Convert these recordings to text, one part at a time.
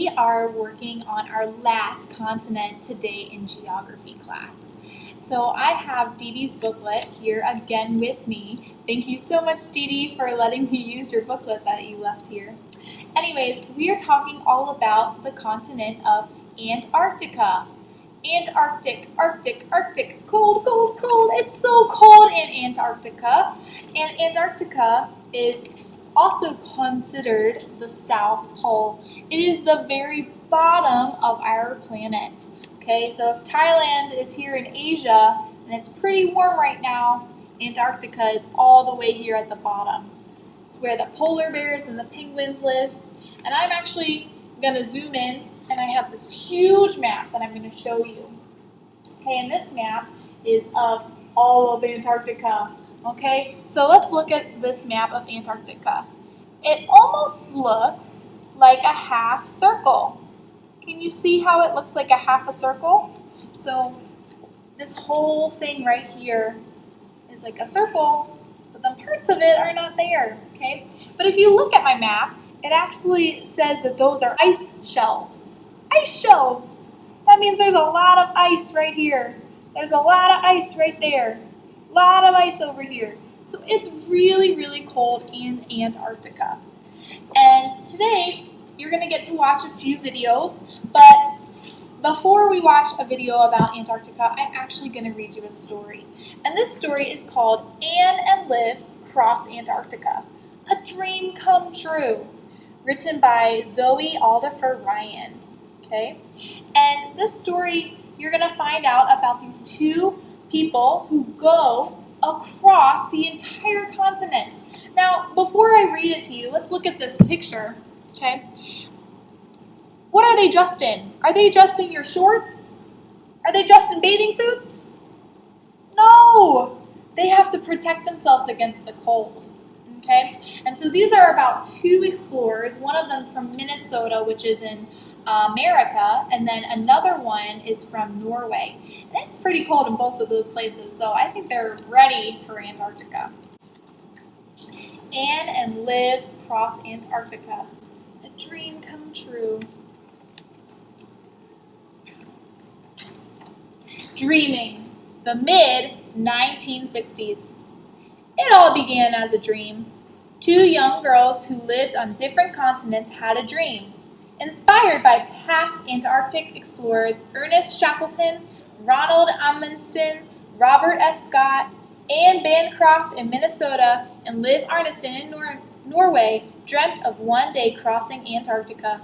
We are working on our last continent today in geography class. So I have Dee Dee's booklet here again with me. Thank you so much, Dee Dee, for letting me use your booklet that you left here. Anyways, we are talking all about the continent of Antarctica. Arctic, cold, cold, cold. It's so cold in Antarctica. And Antarctica is also considered the South Pole. It is the very bottom of our planet. Okay, so if Thailand is here in Asia and it's pretty warm right now, Antarctica is all the way here at the bottom. It's where the polar bears and the penguins live. And I'm actually going to zoom in, and I have this huge map that I'm going to show you. Okay, and this map is of all of Antarctica. Okay, so let's look at this map of Antarctica. It almost looks like a half circle. Can you see how it looks like a half a circle? So this whole thing right here is like a circle, but the parts of it are not there. Okay, but if you look at my map, it actually says that those are ice shelves. Ice shelves! That means there's a lot of ice right here. There's a lot of ice right there. A lot of ice over here. So it's really, really cold in Antarctica. And today, you're going to get to watch a few videos, but before we watch a video about Antarctica, I'm actually going to read you a story. And this story is called Anne and Liv Cross Antarctica, a Dream Come True, written by Zoe Aldifer Ryan. Okay? And this story, you're going to find out about these two people who go across the entire continent. Now, before I read it to you, let's look at this picture. Okay? What are they dressed in? Are they dressed in your shorts? Are they dressed in bathing suits? No! They have to protect themselves against the cold. Okay? And so these are about two explorers. One of them is from Minnesota, which is in America, and then another one is from Norway. And it's pretty cold in both of those places, so I think they're ready for Antarctica. Anne and Liv cross Antarctica. A dream come true. Dreaming. The mid-1960s. It all began as a dream. Two young girls who lived on different continents had a dream. Inspired by past Antarctic explorers Ernest Shackleton, Ronald Amundsen, Robert F. Scott, Anne Bancroft in Minnesota, and Liv Arneston in Norway dreamt of one day crossing Antarctica.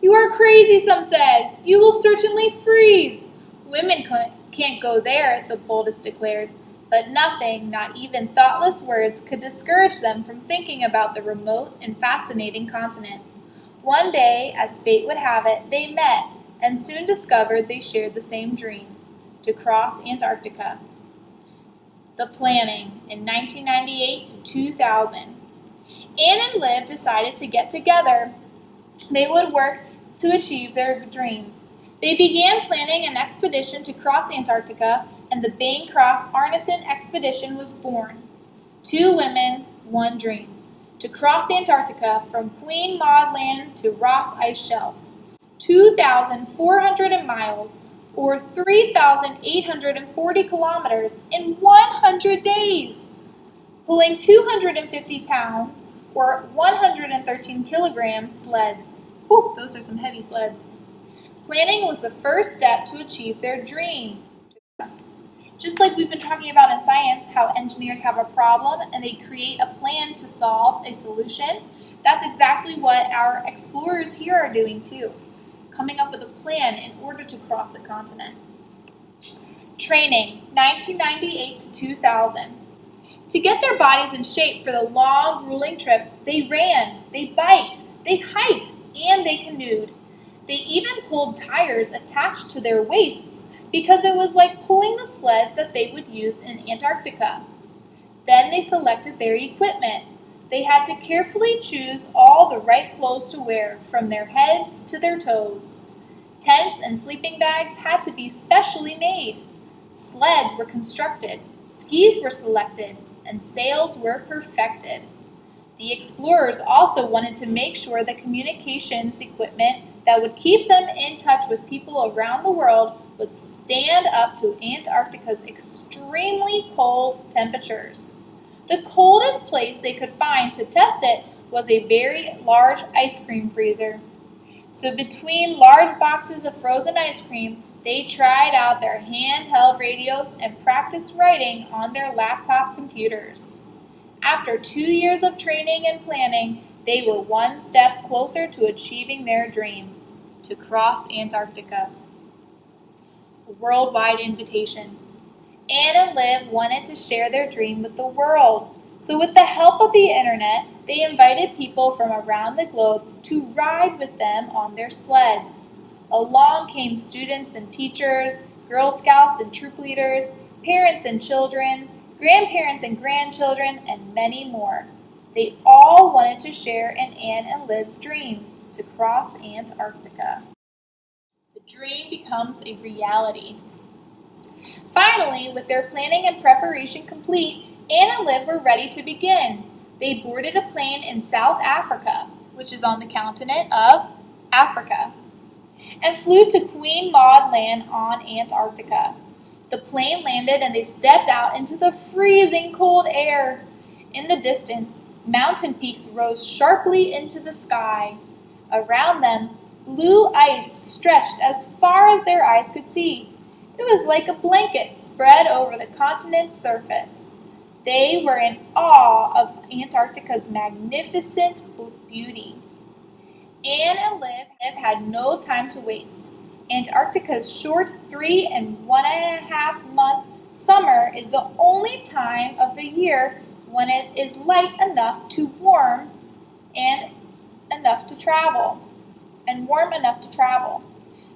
"You are crazy," some said. "You will certainly freeze." "Women can't go there," the boldest declared. But nothing, not even thoughtless words, could discourage them from thinking about the remote and fascinating continent. One day, as fate would have it, they met and soon discovered they shared the same dream, to cross Antarctica. The planning in 1998 to 2000. Anne and Liv decided to get together. They would work to achieve their dream. They began planning an expedition to cross Antarctica, and the Bancroft-Arneson expedition was born. Two women, one dream. To cross Antarctica from Queen Maud Land to Ross Ice Shelf. 2,400 miles, or 3,840 kilometers in 100 days. Pulling 250 pounds, or 113 kilograms sleds. Whew, those are some heavy sleds. Planning was the first step to achieve their dream. Just like we've been talking about in science, how engineers have a problem and they create a plan to solve a solution, that's exactly what our explorers here are doing too, coming up with a plan in order to cross the continent. Training, 1998 to 2000. To get their bodies in shape for the long, grueling trip, they ran, they biked, they hiked, and they canoed. They even pulled tires attached to their waists because it was like pulling the sleds that they would use in Antarctica. Then they selected their equipment. They had to carefully choose all the right clothes to wear, from their heads to their toes. Tents and sleeping bags had to be specially made. Sleds were constructed, skis were selected, and sails were perfected. The explorers also wanted to make sure the communications equipment that would keep them in touch with people around the world would stand up to Antarctica's extremely cold temperatures. The coldest place they could find to test it was a very large ice cream freezer. So between large boxes of frozen ice cream, they tried out their handheld radios and practiced writing on their laptop computers. After 2 years of training and planning, they were one step closer to achieving their dream, to cross Antarctica. A worldwide invitation. Anne and Liv wanted to share their dream with the world. So with the help of the internet, they invited people from around the globe to ride with them on their sleds. Along came students and teachers, Girl Scouts and troop leaders, parents and children, grandparents and grandchildren, and many more. They all wanted to share in Anne and Liv's dream to cross Antarctica. The dream becomes a reality. Finally, with their planning and preparation complete, Anne and Liv were ready to begin. They boarded a plane in South Africa, which is on the continent of Africa, and flew to Queen Maud Land on Antarctica. The plane landed and they stepped out into the freezing cold air. In the distance, mountain peaks rose sharply into the sky. Around them, blue ice stretched as far as their eyes could see. It was like a blanket spread over the continent's surface. They were in awe of Antarctica's magnificent beauty. Anne and Liv had no time to waste. Antarctica's short 3.5 month summer is the only time of the year when it is light enough to warm and enough to travel. And warm enough to travel.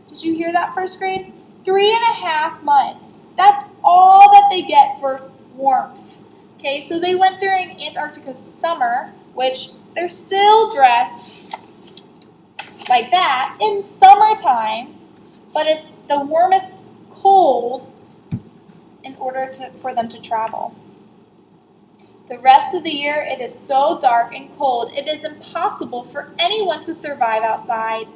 Did you hear that, first grade? 3.5 months. That's all that they get for warmth. Okay, so they went during Antarctica's summer, which they're still dressed like that in summertime, but it's the warmest cold in order for them to travel. The rest of the year, it is so dark and cold, it is impossible for anyone to survive outside.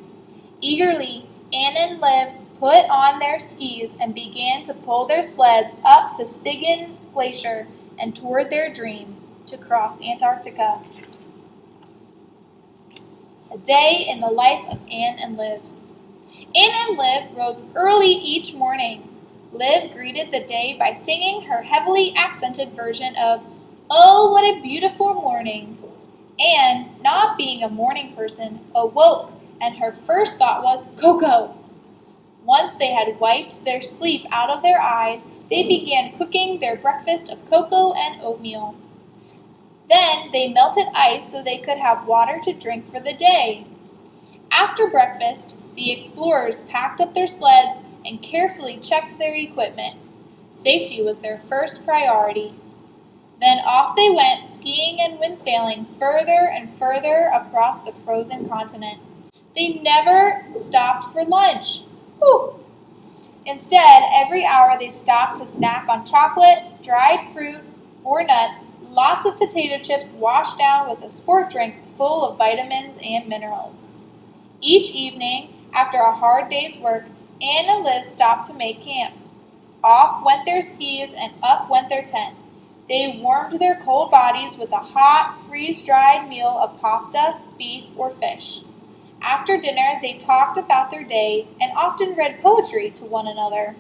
Eagerly, Anne and Liv put on their skis and began to pull their sleds up to Sigyn Glacier and toward their dream to cross Antarctica. A day in the life of Anne and Liv. Anne and Liv rose early each morning. Liv greeted the day by singing her heavily accented version of "Oh, what a beautiful morning." Anne, not being a morning person, awoke, and her first thought was cocoa. Once they had wiped their sleep out of their eyes, they began cooking their breakfast of cocoa and oatmeal. Then they melted ice so they could have water to drink for the day. After breakfast, the explorers packed up their sleds and carefully checked their equipment. Safety was their first priority. Then off they went, skiing and windsailing further and further across the frozen continent. They never stopped for lunch. Whew. Instead, every hour they stopped to snack on chocolate, dried fruit, or nuts, lots of potato chips washed down with a sport drink full of vitamins and minerals. Each evening, after a hard day's work, Anne and Liv stopped to make camp. Off went their skis and up went their tent. They warmed their cold bodies with a hot, freeze-dried meal of pasta, beef, or fish. After dinner, they talked about their day and often read poetry to one another.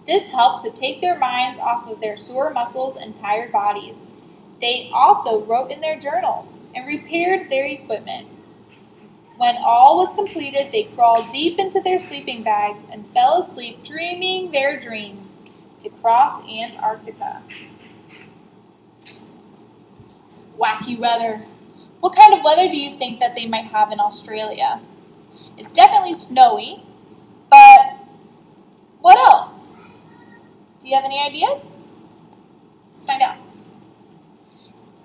This helped to take their minds off of their sore muscles and tired bodies. They also wrote in their journals and repaired their equipment. When all was completed, they crawled deep into their sleeping bags and fell asleep dreaming their dream to cross Antarctica. Wacky weather. What kind of weather do you think that they might have in Australia? It's definitely snowy, but what else? Do you have any ideas? Let's find out.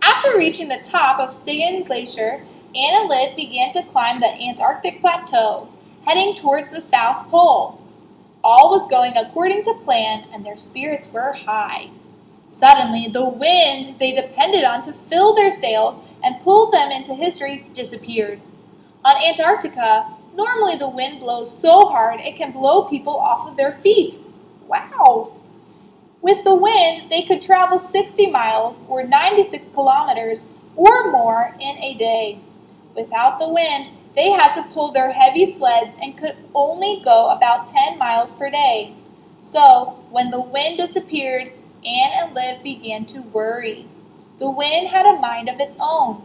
After reaching the top of Sigyn Glacier, Anne and Liv began to climb the Antarctic Plateau, heading towards the South Pole. All was going according to plan, and their spirits were high. Suddenly, the wind they depended on to fill their sails and pull them into history disappeared. On Antarctica, Normally the wind blows so hard it can blow people off of their feet. Wow! With the wind, they could travel 60 miles or 96 kilometers or more in a day. Without the wind, they had to pull their heavy sleds and could only go about 10 miles per day. So, when the wind disappeared, Anne and Liv began to worry. The wind had a mind of its own.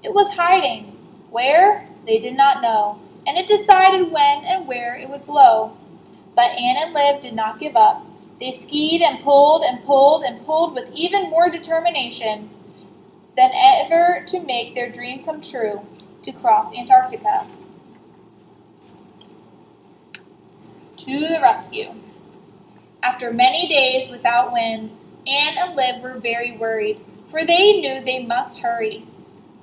It was hiding. Where? They did not know, and it decided when and where it would blow. But Anne and Liv did not give up. They skied and pulled and pulled and pulled with even more determination than ever to make their dream come true, to cross Antarctica. To the rescue. After many days without wind, Anne and Liv were very worried, for they knew they must hurry.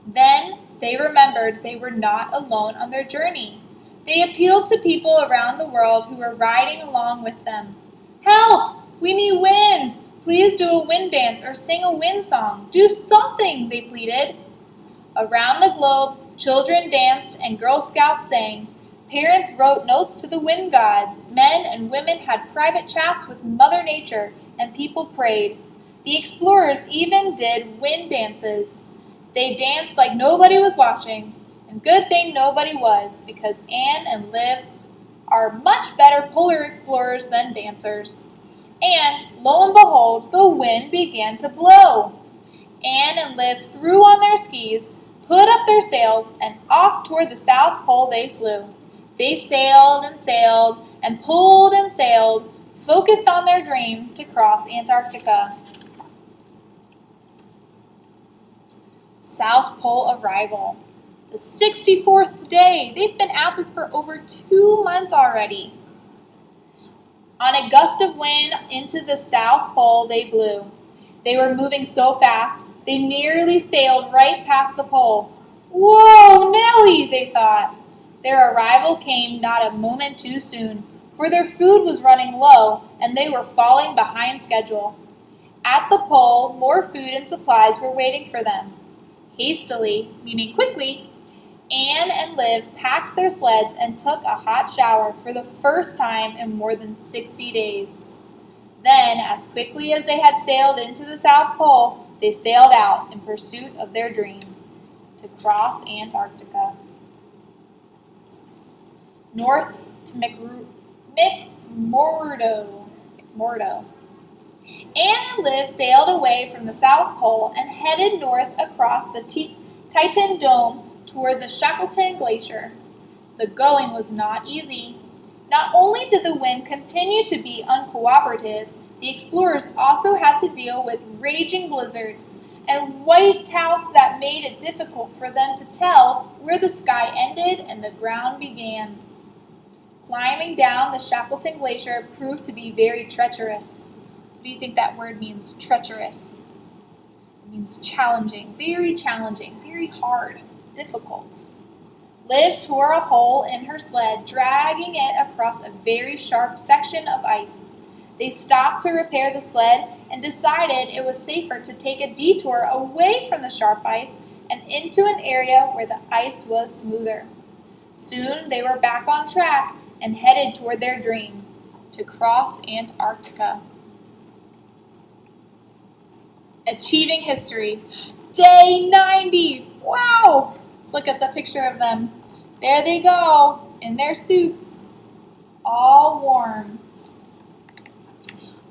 Then they remembered they were not alone on their journey. They appealed to people around the world who were riding along with them. "Help! We need wind! Please do a wind dance or sing a wind song. Do something," they pleaded. Around the globe, children danced and Girl Scouts sang. Parents wrote notes to the wind gods. Men and women had private chats with Mother Nature, and people prayed. The explorers even did wind dances. They danced like nobody was watching, and good thing nobody was, because Anne and Liv are much better polar explorers than dancers. And, lo and behold, the wind began to blow. Anne and Liv threw on their skis, put up their sails, and off toward the South Pole they flew. They sailed and pulled and sailed, focused on their dream to cross Antarctica. South Pole arrival. The 64th day. They've been at this for over 2 months already. On a gust of wind into the South Pole they blew. They were moving so fast, they nearly sailed right past the pole. "Whoa, Nellie," they thought. Their arrival came not a moment too soon, for their food was running low and they were falling behind schedule. At the pole, more food and supplies were waiting for them. Hastily, meaning quickly, Anne and Liv packed their sleds and took a hot shower for the first time in more than 60 days. Then, as quickly as they had sailed into the South Pole, they sailed out in pursuit of their dream, to cross Antarctica. North to McMurdo. Anne and Liv sailed away from the South Pole and headed north across the Titan Dome toward the Shackleton Glacier. The going was not easy. Not only did the wind continue to be uncooperative, the explorers also had to deal with raging blizzards and whiteouts that made it difficult for them to tell where the sky ended and the ground began. Climbing down the Shackleton Glacier proved to be very treacherous. What do you think that word means, treacherous? It means challenging, very hard, difficult. Liv tore a hole in her sled, dragging it across a very sharp section of ice. They stopped to repair the sled and decided it was safer to take a detour away from the sharp ice and into an area where the ice was smoother. Soon they were back on track and headed toward their dream, to cross Antarctica. Achieving history. Day 90! Wow! Let's look at the picture of them. There they go, in their suits, all warm.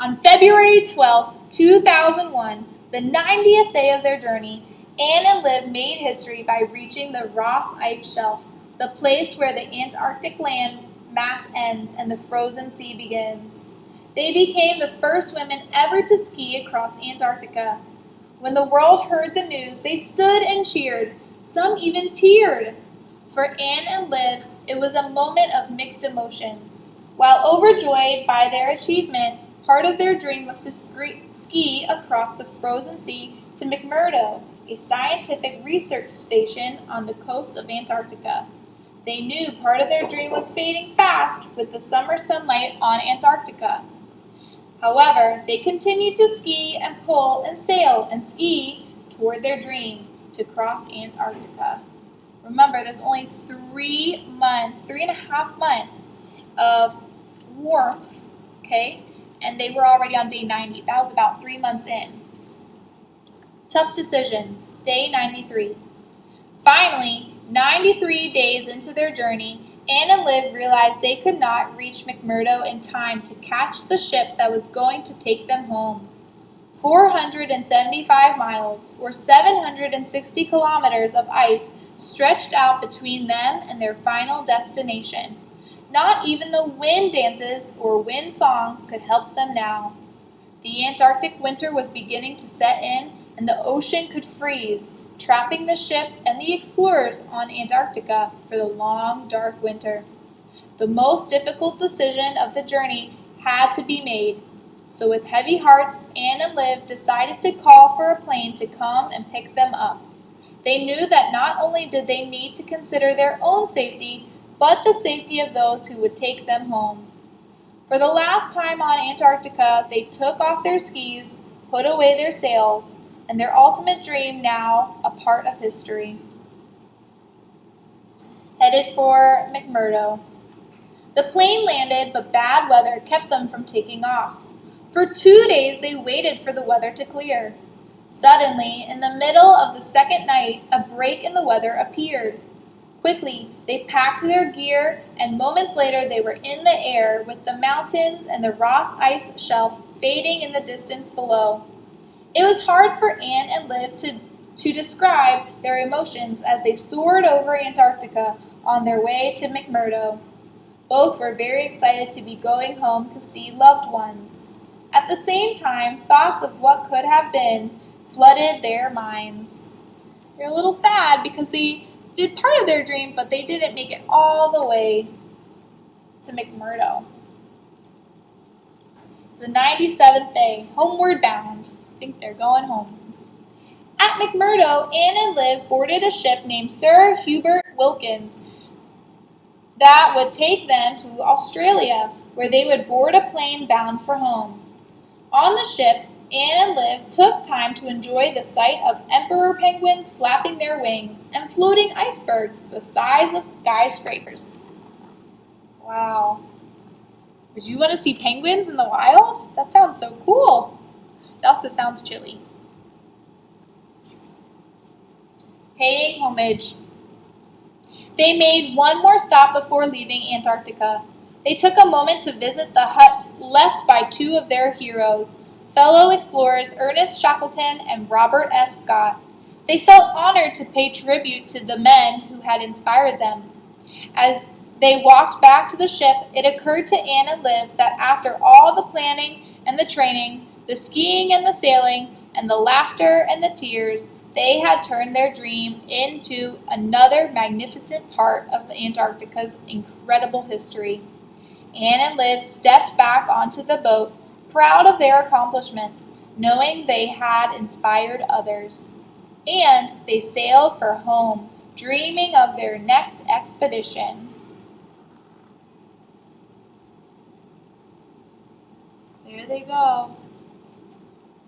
On February 12, 2001, the 90th day of their journey, Anne and Liv made history by reaching the Ross Ice Shelf, the place where the Antarctic land mass ends and the frozen sea begins. They became the first women ever to ski across Antarctica. When the world heard the news, they stood and cheered. Some even teared. For Anne and Liv, it was a moment of mixed emotions. While overjoyed by their achievement, part of their dream was to ski across the frozen sea to McMurdo, a scientific research station on the coast of Antarctica. They knew part of their dream was fading fast with the summer sunlight on Antarctica. However, they continued to ski and pull and sail and ski toward their dream, to cross Antarctica. Remember, there's only 3.5 months of warmth, okay? And they were already on day 90. That was about 3 months in. Tough decisions, day 93. Finally, 93 days into their journey, Anne and Liv realized they could not reach McMurdo in time to catch the ship that was going to take them home. 475 miles, or 760 kilometers of ice stretched out between them and their final destination. Not even the wind dances or wind songs could help them now. The Antarctic winter was beginning to set in, and the ocean could freeze, trapping the ship and the explorers on Antarctica for the long, dark winter. The most difficult decision of the journey had to be made. So with heavy hearts, Anne and Liv decided to call for a plane to come and pick them up. They knew that not only did they need to consider their own safety, but the safety of those who would take them home. For the last time on Antarctica, they took off their skis, put away their sails, and their ultimate dream now a part of history. Headed for McMurdo. The plane landed, but bad weather kept them from taking off. For 2 days they waited for the weather to clear. Suddenly, in the middle of the second night, a break in the weather appeared. Quickly, they packed their gear, and moments later they were in the air with the mountains and the Ross ice shelf fading in the distance below. It was hard for Anne and Liv to describe their emotions as they soared over Antarctica on their way to McMurdo. Both were very excited to be going home to see loved ones. At the same time, thoughts of what could have been flooded their minds. They're a little sad because they did part of their dream, but they didn't make it all the way to McMurdo. The 97th day, homeward bound. I think they're going home. At McMurdo, Anne and Liv boarded a ship named Sir Hubert Wilkins that would take them to Australia, where they would board a plane bound for home. On the ship, Anne and Liv took time to enjoy the sight of emperor penguins flapping their wings and floating icebergs the size of skyscrapers. Wow. Would you want to see penguins in the wild? That sounds so cool. It also sounds chilly. Paying homage. They made one more stop before leaving Antarctica. They took a moment to visit the huts left by two of their heroes, fellow explorers Ernest Shackleton and Robert F. Scott. They felt honored to pay tribute to the men who had inspired them. As they walked back to the ship, it occurred to Anne and Liv that after all the planning and the training, the skiing and the sailing, and the laughter and the tears, they had turned their dream into another magnificent part of Antarctica's incredible history. Anne and Liv stepped back onto the boat, proud of their accomplishments, knowing they had inspired others. And they sailed for home, dreaming of their next expedition. There they go.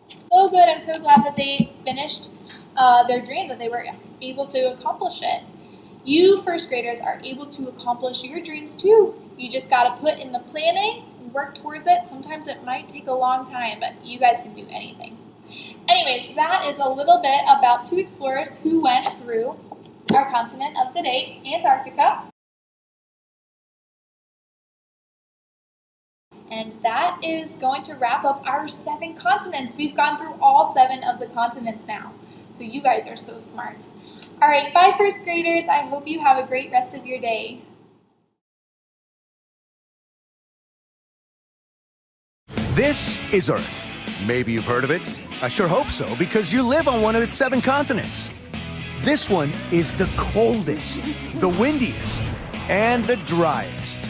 So good. I'm so glad that they finished their dream, that they were able to accomplish it. You first graders are able to accomplish your dreams too. You just got to put in the planning and work towards it. Sometimes it might take a long time, but you guys can do anything. Anyways, that is a little bit about two explorers who went through our continent of the day, Antarctica. And that is going to wrap up our 7 continents. We've gone through all 7 of the continents now. So you guys are so smart. All right, bye first graders. I hope you have a great rest of your day. This is Earth. Maybe you've heard of it. I sure hope so, because you live on one of its 7 continents. This one is the coldest, the windiest, and the driest.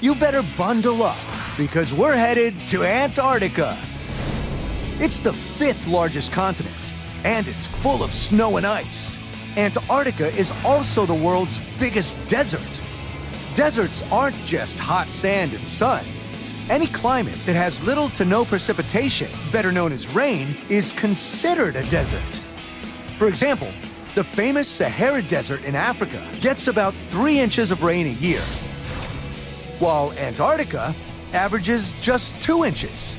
You better bundle up, because we're headed to Antarctica. It's the 5th largest continent, and it's full of snow and ice. Antarctica is also the world's biggest desert. Deserts aren't just hot sand and sun. Any climate that has little to no precipitation, better known as rain, is considered a desert. For example, The famous Sahara Desert in Africa gets about 3 inches of rain a year, while Antarctica averages just 2 inches.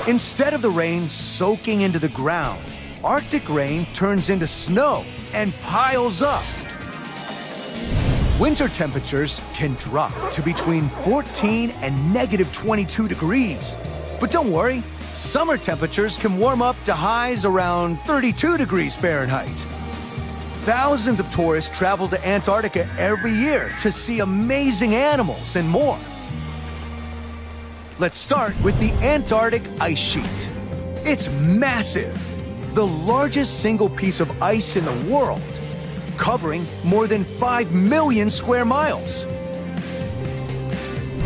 Instead of the rain soaking into the ground, Arctic rain turns into snow and piles up. Winter temperatures can drop to between 14 and negative 22 degrees. But don't worry, summer temperatures can warm up to highs around 32 degrees Fahrenheit. Thousands of tourists travel to Antarctica every year to see amazing animals and more. Let's start with the Antarctic ice sheet. It's massive, the largest single piece of ice in the world, covering more than 5 million square miles.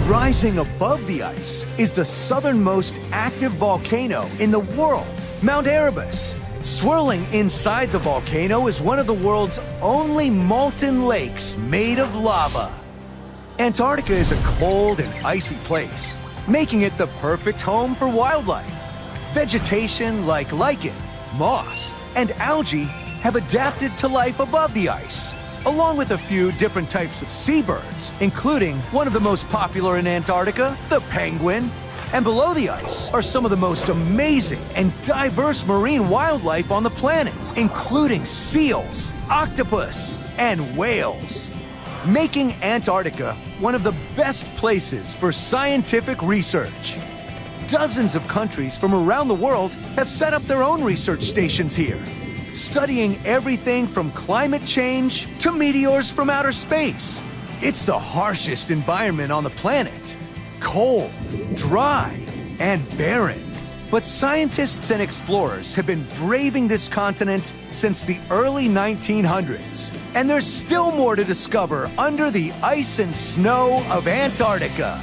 Rising above the ice is the southernmost active volcano in the world, Mount Erebus. Swirling inside the volcano is one of the world's only molten lakes made of lava. Antarctica is a cold and icy place, making it the perfect home for wildlife. Vegetation like lichen, moss, and algae have adapted to life above the ice, along with a few different types of seabirds, including one of the most popular in Antarctica, the penguin. And below the ice are some of the most amazing and diverse marine wildlife on the planet, including seals, octopus, and whales, making Antarctica one of the best places for scientific research. Dozens of countries from around the world have set up their own research stations here, studying everything from climate change to meteors from outer space. It's the harshest environment on the planet. Cold, dry, and barren. But scientists and explorers have been braving this continent since the early 1900s, and there's still more to discover under the ice and snow of Antarctica.